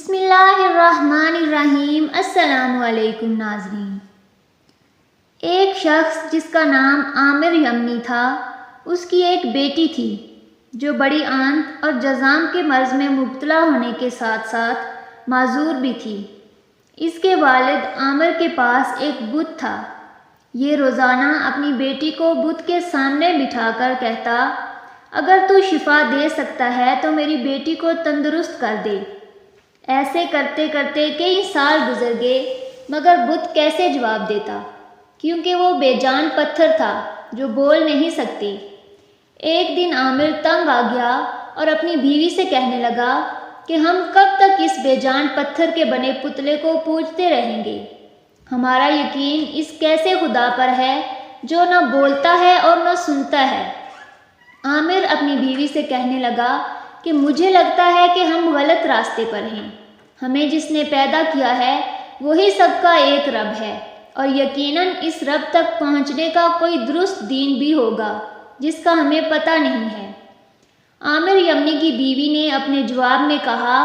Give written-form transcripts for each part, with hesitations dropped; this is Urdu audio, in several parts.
بسم اللہ الرحمن الرحیم۔ السلام علیکم ناظرین۔ ایک شخص جس کا نام عامر یمنی تھا، اس کی ایک بیٹی تھی جو بڑی آنت اور جذام کے مرض میں مبتلا ہونے کے ساتھ ساتھ معذور بھی تھی۔ اس کے والد عامر کے پاس ایک بت تھا۔ یہ روزانہ اپنی بیٹی کو بت کے سامنے بٹھا کر کہتا، اگر تو شفا دے سکتا ہے تو میری بیٹی کو تندرست کر دے۔ ایسے کرتے کرتے کئی سال گزر گئے، مگر بت کیسے جواب دیتا، کیونکہ وہ بے جان پتھر تھا جو بول نہیں سکتی۔ ایک دن عامر تنگ آ گیا اور اپنی بیوی سے کہنے لگا کہ ہم کب تک اس بے جان پتھر کے بنے پتلے کو پوجتے رہیں گے؟ ہمارا یقین اس کیسے خدا پر ہے جو نہ بولتا ہے اور نہ سنتا ہے۔ عامر اپنی بیوی سے کہنے لگا کہ مجھے لگتا ہے کہ ہم غلط راستے پر ہیں۔ ہمیں جس نے پیدا کیا ہے وہی سب کا ایک رب ہے، اور یقیناً اس رب تک پہنچنے کا کوئی درست دین بھی ہوگا جس کا ہمیں پتہ نہیں ہے۔ عامر یمنی کی بیوی نے اپنے جواب میں کہا،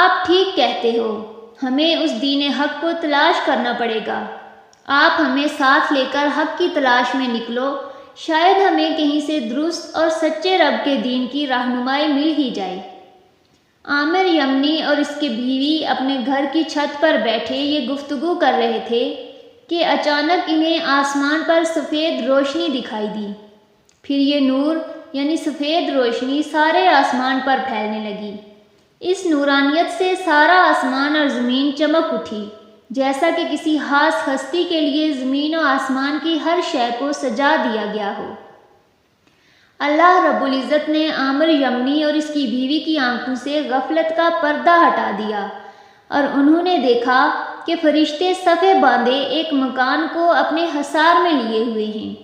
آپ ٹھیک کہتے ہو، ہمیں اس دین حق کو تلاش کرنا پڑے گا۔ آپ ہمیں ساتھ لے کر حق کی تلاش میں نکلو، شاید ہمیں کہیں سے درست اور سچے رب کے دین کی رہنمائی مل ہی جائے۔ عامر یمنی اور اس کی بیوی اپنے گھر کی چھت پر بیٹھے یہ گفتگو کر رہے تھے کہ اچانک انہیں آسمان پر سفید روشنی دکھائی دی۔ پھر یہ نور یعنی سفید روشنی سارے آسمان پر پھیلنے لگی۔ اس نورانیت سے سارا آسمان اور زمین چمک اٹھی، جیسا کہ کسی خاص ہستی کے لیے زمین و آسمان کی ہر شے کو سجا دیا گیا ہو۔ اللہ رب العزت نے عامر یمنی اور اس کی بیوی کی آنکھوں سے غفلت کا پردہ ہٹا دیا، اور انہوں نے دیکھا کہ فرشتے صفے باندھے ایک مکان کو اپنے حصار میں لیے ہوئے ہیں۔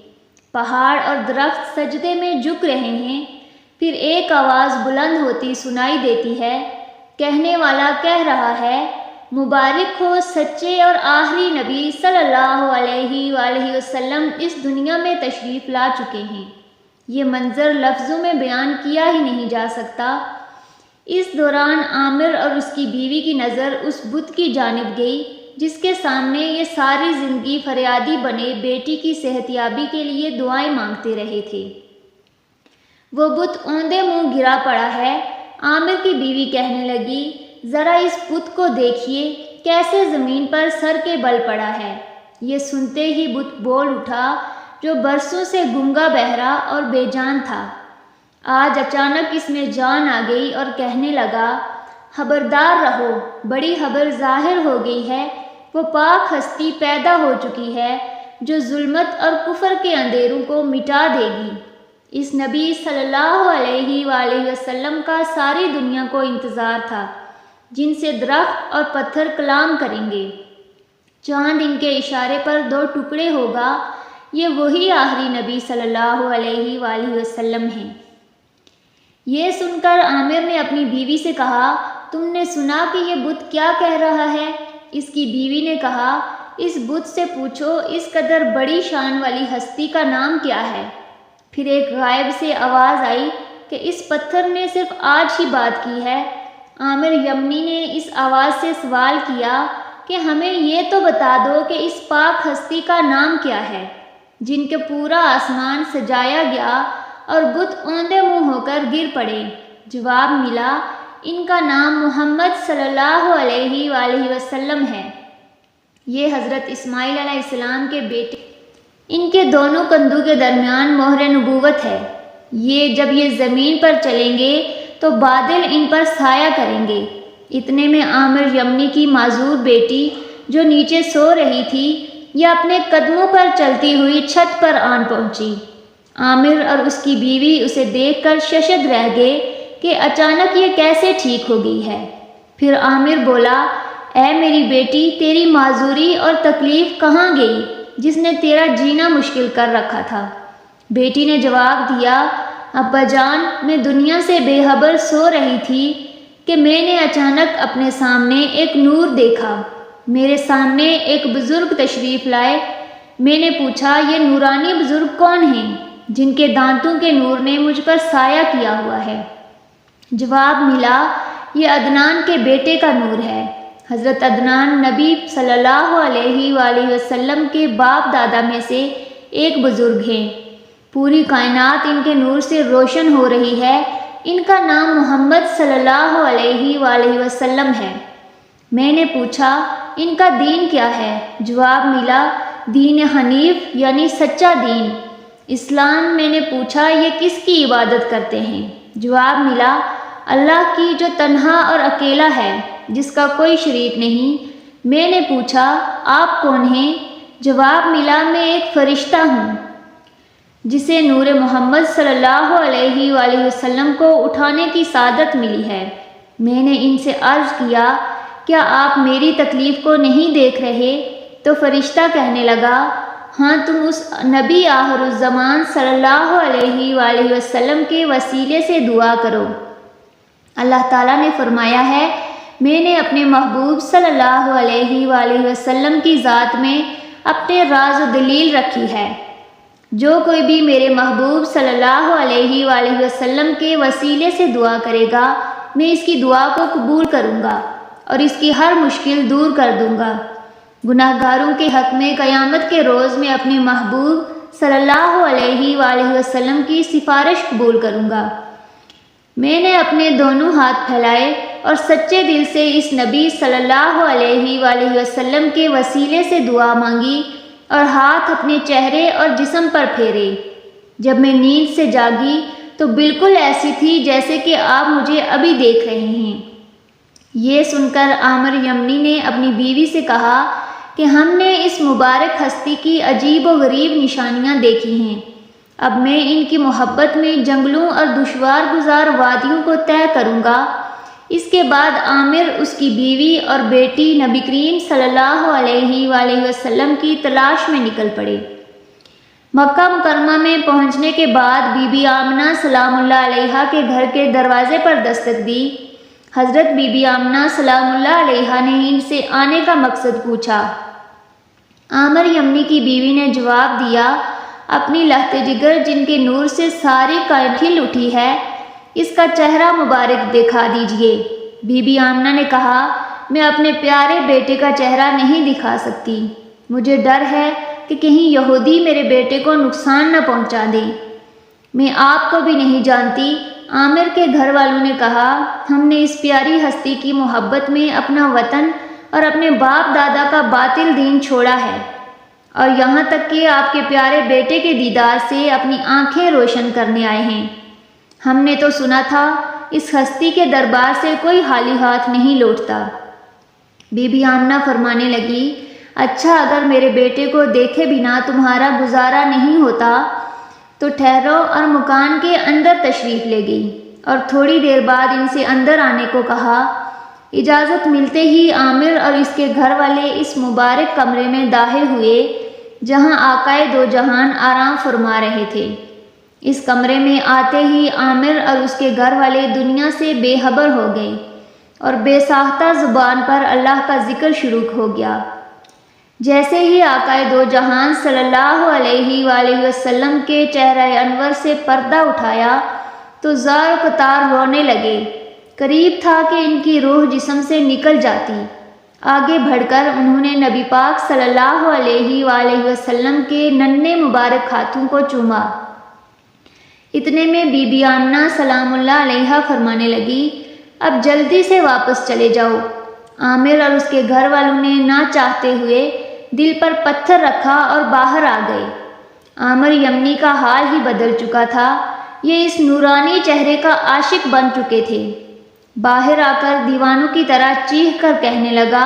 پہاڑ اور درخت سجدے میں جھک رہے ہیں۔ پھر ایک آواز بلند ہوتی سنائی دیتی ہے، کہنے والا کہہ رہا ہے، مبارک ہو سچے اور آخری نبی صلی اللہ علیہ وآلہ وسلم اس دنیا میں تشریف لا چکے ہیں۔ یہ منظر لفظوں میں بیان کیا ہی نہیں جا سکتا۔ اس دوران عامر اور اس کی بیوی کی نظر اس بت کی جانب گئی جس کے سامنے یہ ساری زندگی فریادی بنے بیٹی کی صحتیابی کے لیے دعائیں مانگتے رہے تھے۔ وہ بت اوندے منہ گرا پڑا ہے۔ عامر کی بیوی کہنے لگی، ذرا اس بت کو دیکھیے کیسے زمین پر سر کے بل پڑا ہے۔ یہ سنتے ہی بت بول اٹھا جو برسوں سے گنگا بہرا اور بے جان تھا۔ آج اچانک اس میں جان آ گئی اور کہنے لگا، خبردار رہو، بڑی خبر ظاہر ہو گئی ہے، وہ پاک ہستی پیدا ہو چکی ہے جو ظلمت اور کفر کے اندھیروں کو مٹا دے گی۔ اس نبی صلی اللہ علیہ وآلہ وسلم کا ساری دنیا کو انتظار تھا، جن سے درخت اور پتھر کلام کریں گے، چاند ان کے اشارے پر دو ٹکڑے ہوگا۔ یہ وہی آخری نبی صلی اللہ علیہ وآلہ وسلم ہیں۔ یہ سن کر عامر نے اپنی بیوی سے کہا، تم نے سنا کہ یہ بت کیا کہہ رہا ہے؟ اس کی بیوی نے کہا، اس بت سے پوچھو اس قدر بڑی شان والی ہستی کا نام کیا ہے؟ پھر ایک غائب سے آواز آئی کہ اس پتھر نے صرف آج ہی بات کی ہے۔ عامر یمنی نے اس آواز سے سوال کیا کہ ہمیں یہ تو بتا دو کہ اس پاک ہستی کا نام کیا ہے جن کے پورا آسمان سجایا گیا اور بت اوندے منہ ہو کر گر پڑے۔ جواب ملا، ان کا نام محمد صلی اللہ علیہ وآلہ وسلم ہے۔ یہ حضرت اسماعیل علیہ السلام کے بیٹے، ان کے دونوں کندھوں کے درمیان مہر نبوت ہے۔ جب یہ زمین پر چلیں گے تو بادل ان پر سایہ کریں گے۔ اتنے میں عامر یمنی کی معذور بیٹی جو نیچے سو رہی تھی، یہ اپنے قدموں پر چلتی ہوئی چھت پر آن پہنچی۔ عامر اور اس کی بیوی اسے دیکھ کر ششد رہ گئے کہ اچانک یہ کیسے ٹھیک ہو گئی ہے۔ پھر عامر بولا، اے میری بیٹی، تیری معذوری اور تکلیف کہاں گئی جس نے تیرا جینا مشکل کر رکھا تھا؟ بیٹی نے جواب دیا، ابا جان، میں دنیا سے بے خبر سو رہی تھی کہ میں نے اچانک اپنے سامنے ایک نور دیکھا۔ میرے سامنے ایک بزرگ تشریف لائے۔ میں نے پوچھا، یہ نورانی بزرگ کون ہیں جن کے دانتوں کے نور نے مجھ پر سایہ کیا ہوا ہے؟ جواب ملا، یہ عدنان کے بیٹے کا نور ہے۔ حضرت عدنان نبی صلی اللہ علیہ وآلہ وسلم کے باپ دادا میں سے ایک بزرگ ہیں۔ پوری کائنات ان کے نور سے روشن ہو رہی ہے۔ ان کا نام محمد صلی اللہ علیہ وآلہ وسلم ہے۔ میں نے پوچھا ان کا دین کیا ہے؟ جواب ملا دین حنیف یعنی سچا دین اسلام۔ میں نے پوچھا یہ کس کی عبادت کرتے ہیں؟ جواب ملا اللہ کی جو تنہا اور اکیلا ہے، جس کا کوئی شریک نہیں۔ میں نے پوچھا آپ کون ہیں؟ جواب ملا میں ایک فرشتہ ہوں جسے نور محمد صلی اللہ علیہ وآلہ وسلم کو اٹھانے کی سعادت ملی ہے۔ میں نے ان سے عرض کیا کیا آپ میری تکلیف کو نہیں دیکھ رہے؟ تو فرشتہ کہنے لگا ہاں، تم اس نبی آخر الزمان صلی اللہ علیہ وآلہ وسلم کے وسیلے سے دعا کرو۔ اللہ تعالیٰ نے فرمایا ہے میں نے اپنے محبوب صلی اللہ علیہ وآلہ وسلم کی ذات میں اپنے راز و دلیل رکھی ہے۔ جو کوئی بھی میرے محبوب صلی اللہ علیہ وآلہ وسلم کے وسیلے سے دعا کرے گا، میں اس کی دعا کو قبول کروں گا اور اس کی ہر مشکل دور کر دوں گا۔ گناہ گاروں کے حق میں قیامت کے روز میں اپنے محبوب صلی اللہ علیہ وآلہ وسلم کی سفارش قبول کروں گا۔ میں نے اپنے دونوں ہاتھ پھیلائے اور سچے دل سے اس نبی صلی اللہ علیہ وآلہ وسلم کے وسیلے سے دعا مانگی اور ہاتھ اپنے چہرے اور جسم پر پھیرے۔ جب میں نیند سے جاگی تو بالکل ایسی تھی جیسے کہ آپ مجھے ابھی دیکھ رہے ہیں۔ یہ سن کر عامر یمنی نے اپنی بیوی سے کہا کہ ہم نے اس مبارک ہستی کی عجیب و غریب نشانیاں دیکھی ہیں۔ اب میں ان کی محبت میں جنگلوں اور دشوار گزار وادیوں کو طے کروں گا۔ اس کے بعد عامر، اس کی بیوی اور بیٹی نبی کریم صلی اللہ علیہ وآلہ وسلم کی تلاش میں نکل پڑے۔ مکہ مکرمہ میں پہنچنے کے بعد بی بی آمنہ سلام اللہ علیہا کے گھر کے دروازے پر دستک دی۔ حضرت بی بی آمنہ سلام اللہ علیہا نے ان سے آنے کا مقصد پوچھا۔ عامر یمنی کی بیوی نے جواب دیا اپنی لہتے جگر جن کے نور سے ساری کائنات کھل اٹھی ہے، اس کا چہرہ مبارک دکھا دیجیے۔ بی بی آمنہ نے کہا میں اپنے پیارے بیٹے کا چہرہ نہیں دکھا سکتی، مجھے ڈر ہے کہ کہیں یہودی میرے بیٹے کو نقصان نہ پہنچا دیں۔ میں آپ کو بھی نہیں جانتی۔ عامر کے گھر والوں نے کہا ہم نے اس پیاری ہستی کی محبت میں اپنا وطن اور اپنے باپ دادا کا باطل دین چھوڑا ہے، اور یہاں تک کہ آپ کے پیارے بیٹے کے دیدار سے اپنی آنکھیں روشن کرنے آئے ہیں۔ ہم نے تو سنا تھا اس ہستی کے دربار سے کوئی خالی ہاتھ نہیں لوٹتا۔ بی بی آمنہ فرمانے لگی اچھا، اگر میرے بیٹے کو دیکھے بنا تمہارا گزارا نہیں ہوتا تو ٹھہرو، اور مکان کے اندر تشریف لے گئی اور تھوڑی دیر بعد ان سے اندر آنے کو کہا۔ اجازت ملتے ہی عامر اور اس کے گھر والے اس مبارک کمرے میں داخل ہوئے جہاں آقائے دو جہان آرام فرما رہے تھے۔ اس کمرے میں آتے ہی عامر اور اس کے گھر والے دنیا سے بے خبر ہو گئے اور بے ساختہ زبان پر اللہ کا ذکر شروع ہو گیا۔ جیسے ہی آقائے دو جہان صلی اللہ علیہ وآلہ وسلم کے چہرہ انور سے پردہ اٹھایا تو زار قطار رونے لگے۔ قریب تھا کہ ان کی روح جسم سے نکل جاتی۔ آگے بڑھ کر انہوں نے نبی پاک صلی اللہ علیہ وآلہ وسلم کے ننھے مبارک ہاتھوں کو چوما۔ اتنے میں بی بی آمنہ سلام اللہ علیہا فرمانے لگی اب جلدی سے واپس چلے جاؤ۔ عامر اور اس کے گھر والوں نے نہ چاہتے ہوئے دل پر پتھر رکھا اور باہر آ گئے۔ عامر یمنی کا حال ہی بدل چکا تھا، یہ اس نورانی چہرے کا عاشق بن چکے تھے۔ باہر آ کر دیوانوں کی طرح چیخ کر کہنے لگا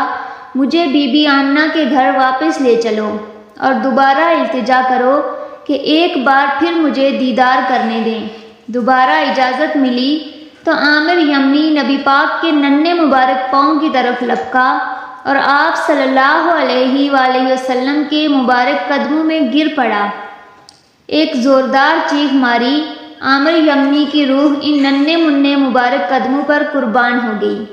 مجھے بی بی آمنہ کے گھر واپس لے چلو اور دوبارہ التجا کرو کہ ایک بار پھر مجھے دیدار کرنے دیں۔ دوبارہ اجازت ملی تو عامر یمنی نبی پاک کے ننھے مبارک پاؤں کی طرف لپکا اور آپ صلی اللہ علیہ وآلہ وسلم کے مبارک قدموں میں گر پڑا۔ ایک زوردار چیخ ماری، عامر یمنی کی روح ان ننھے منھے مبارک قدموں پر قربان ہو گئی۔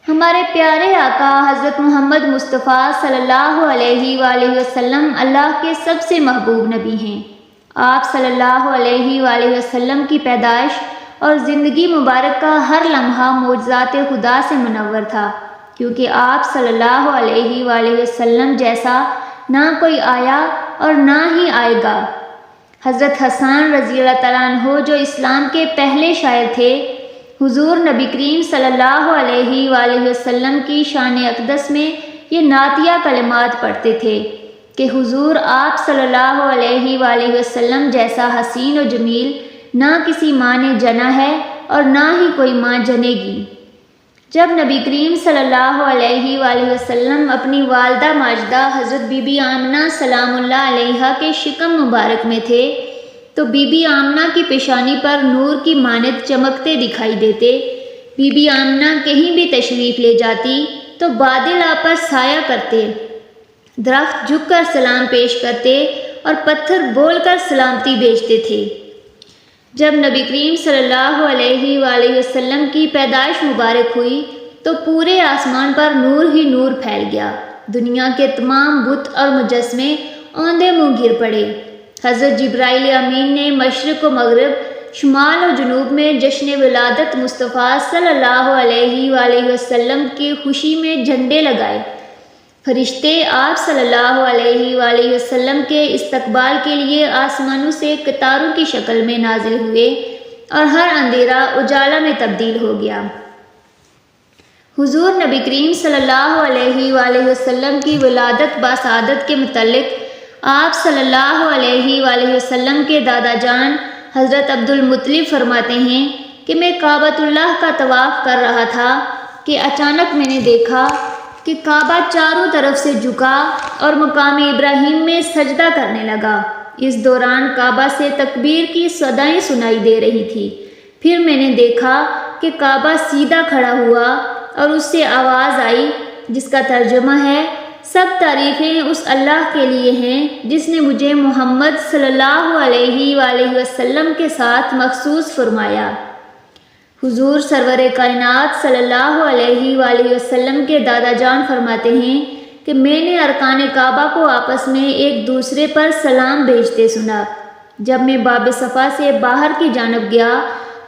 ہمارے پیارے آقا حضرت محمد مصطفیٰ صلی اللہ علیہ وآلہ وسلم اللہ کے سب سے محبوب نبی ہیں۔ آپ صلی اللہ علیہ وآلہ وسلم کی پیدائش اور زندگی مبارک کا ہر لمحہ معجزات خدا سے منور تھا، کیونکہ آپ صلی اللہ علیہ وآلہ وسلم جیسا نہ کوئی آیا اور نہ ہی آئے گا۔ حضرت حسان رضی اللہ تعالیٰ عنہ جو اسلام کے پہلے شاعر تھے، حضور نبی کریم صلی اللہ علیہ وآلہ وسلم کی شان اقدس میں یہ نعتیہ کلمات پڑھتے تھے کہ حضور آپ صلی اللہ علیہ وآلہ وسلم جیسا حسین و جمیل نہ کسی ماں نے جنا ہے اور نہ ہی کوئی ماں جنے گی۔ جب نبی کریم صلی اللہ علیہ وآلہ وسلم اپنی والدہ ماجدہ حضرت بی بی آمنہ سلام اللہ علیہا کے شکم مبارک میں تھے تو بی بی آمنہ کی پیشانی پر نور کی مانند چمکتے دکھائی دیتے۔ بی بی آمنہ کہیں بھی تشریف لے جاتی تو بادل آپ پر سایہ کرتے، درخت جھک کر سلام پیش کرتے اور پتھر بول کر سلامتی بھیجتے تھے۔ جب نبی کریم صلی اللہ علیہ وآلہ وسلم کی پیدائش مبارک ہوئی تو پورے آسمان پر نور ہی نور پھیل گیا، دنیا کے تمام بت اور مجسمے اوندے منہ گر پڑے۔ حضرت جبرائیل امین نے مشرق و مغرب، شمال و جنوب میں جشن ولادت مصطفیٰ صلی اللہ علیہ وآلہ وسلم کی خوشی میں جھنڈے لگائے۔ فرشتے آپ صلی اللہ علیہ وآلہ وسلم کے استقبال کے لیے آسمانوں سے قطاروں کی شکل میں نازل ہوئے اور ہر اندھیرا اجالا میں تبدیل ہو گیا۔ حضور نبی کریم صلی اللہ علیہ وآلہ وسلم کی ولادت باسعادت کے متعلق آپ صلی اللہ علیہ وآلہ وسلم کے دادا جان حضرت عبد المطلب فرماتے ہیں کہ میں کعبۃ اللہ کا طواف کر رہا تھا کہ اچانک میں نے دیکھا کہ کعبہ چاروں طرف سے جھکا اور مقام ابراہیم میں سجدہ کرنے لگا۔ اس دوران کعبہ سے تکبیر کی صدائیں سنائی دے رہی تھی۔ پھر میں نے دیکھا کہ کعبہ سیدھا کھڑا ہوا اور اس سے آواز آئی جس کا ترجمہ ہے، سب تعریفیں اس اللہ کے لیے ہیں جس نے مجھے محمد صلی اللہ علیہ وآلہ وسلم کے ساتھ مخصوص فرمایا۔ حضور سرور کائنات صلی اللہ علیہ وآلہ وسلم کے دادا جان فرماتے ہیں کہ میں نے ارکان کعبہ کو آپس میں ایک دوسرے پر سلام بھیجتے سنا۔ جب میں باب صفا سے باہر کی جانب گیا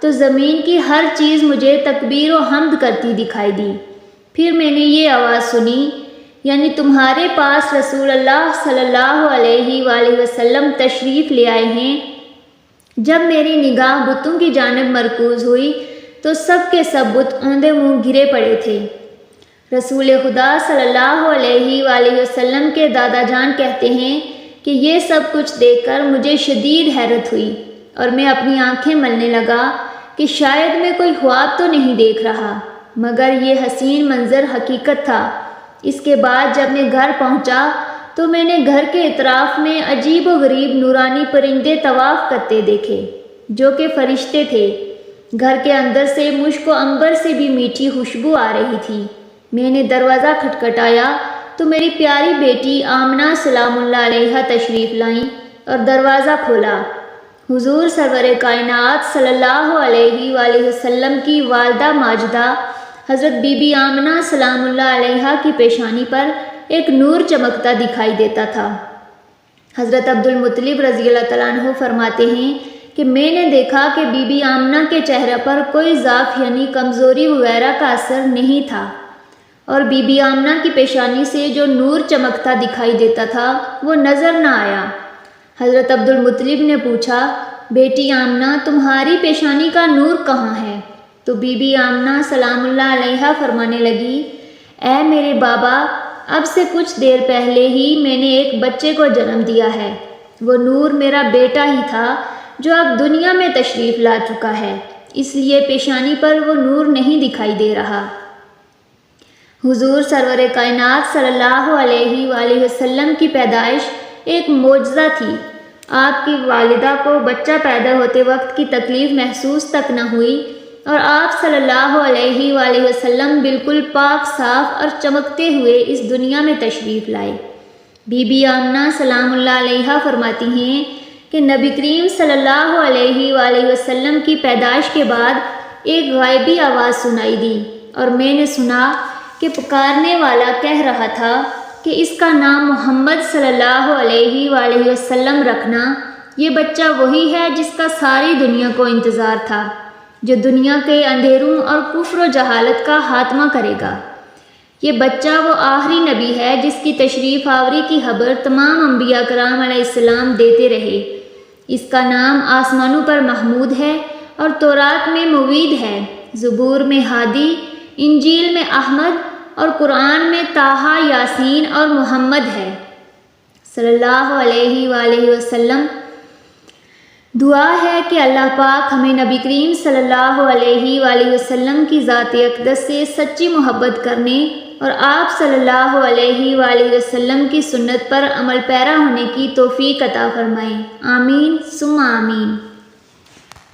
تو زمین کی ہر چیز مجھے تکبیر و حمد کرتی دکھائی دی۔ پھر میں نے یہ آواز سنی، یعنی تمہارے پاس رسول اللہ صلی اللہ علیہ وآلہ وسلم تشریف لے آئے ہیں۔ جب میری نگاہ بتوں کی جانب مرکوز ہوئی تو سب کے سب بت اوندے منہ گرے پڑے تھے۔ رسول خدا صلی اللہ علیہ وآلہ وسلم کے دادا جان کہتے ہیں کہ یہ سب کچھ دیکھ کر مجھے شدید حیرت ہوئی اور میں اپنی آنکھیں ملنے لگا کہ شاید میں کوئی خواب تو نہیں دیکھ رہا، مگر یہ حسین منظر حقیقت تھا۔ اس کے بعد جب میں گھر پہنچا تو میں نے گھر کے اطراف میں عجیب و غریب نورانی پرندے طواف کرتے دیکھے جو کہ فرشتے تھے۔ گھر کے اندر سے مشک و عنبر سے بھی میٹھی خوشبو آ رہی تھی۔ میں نے دروازہ کھٹکھٹایا تو میری پیاری بیٹی آمنہ سلام اللہ علیہا تشریف لائیں اور دروازہ کھولا۔ حضور سرور کائنات صلی اللہ علیہ وآلہ وسلم کی والدہ ماجدہ حضرت بی بی آمنہ سلام اللہ علیہا کی پیشانی پر ایک نور چمکتا دکھائی دیتا تھا۔ حضرت عبد المطلب رضی اللہ تعالیٰ عنہ فرماتے ہیں کہ میں نے دیکھا کہ بی بی آمنہ کے چہرے پر کوئی ضعف یعنی کمزوری وغیرہ کا اثر نہیں تھا، اور بی بی آمنہ کی پیشانی سے جو نور چمکتا دکھائی دیتا تھا وہ نظر نہ آیا۔ حضرت عبد المطلب نے پوچھا، بیٹی آمنہ تمہاری پیشانی کا نور کہاں ہے؟ تو بی بی آمنہ سلام اللہ علیہا فرمانے لگی، اے میرے بابا، اب سے کچھ دیر پہلے ہی میں نے ایک بچے کو جنم دیا ہے۔ وہ نور میرا بیٹا ہی تھا جو اب دنیا میں تشریف لا چکا ہے، اس لیے پیشانی پر وہ نور نہیں دکھائی دے رہا۔ حضور سرور کائنات صلی اللہ علیہ وآلہ وسلم کی پیدائش ایک معجزہ تھی۔ آپ کی والدہ کو بچہ پیدا ہوتے وقت کی تکلیف محسوس تک نہ ہوئی اور آپ صلی اللہ علیہ وآلہ وسلم بالکل پاک صاف اور چمکتے ہوئے اس دنیا میں تشریف لائے۔ بی بی آمنہ سلام اللہ علیہا فرماتی ہیں کہ نبی کریم صلی اللہ علیہ وآلہ وسلم کی پیدائش کے بعد ایک غائبی آواز سنائی دی اور میں نے سنا کہ پکارنے والا کہہ رہا تھا کہ اس کا نام محمد صلی اللہ علیہ وآلہ وسلم رکھنا یہ بچہ وہی ہے جس کا ساری دنیا کو انتظار تھا، جو دنیا کے اندھیروں اور کفر و جہالت کا خاتمہ کرے گا۔ یہ بچہ وہ آخری نبی ہے جس کی تشریف آوری کی خبر تمام انبیاء کرام علیہ السلام دیتے رہے۔ اس کا نام آسمانوں پر محمود ہے اور تورات میں موید ہے، زبور میں ہادی، انجیل میں احمد اور قرآن میں طٰہٰ، یاسین اور محمد ہے صلی اللہ علیہ وآلہ وسلم۔ دعا ہے کہ اللہ پاک ہمیں نبی کریم صلی اللہ علیہ وآلہ وسلم کی ذات اقدس سے سچی محبت کرنے اور آپ صلی اللہ علیہ وآلہ وسلم کی سنت پر عمل پیرا ہونے کی توفیق عطا فرمائے، آمین ثم آمین۔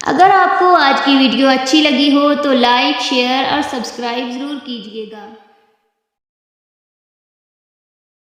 اگر آپ کو آج کی ویڈیو اچھی لگی ہو تو لائک، شیئر اور سبسکرائب ضرور کیجیے گا۔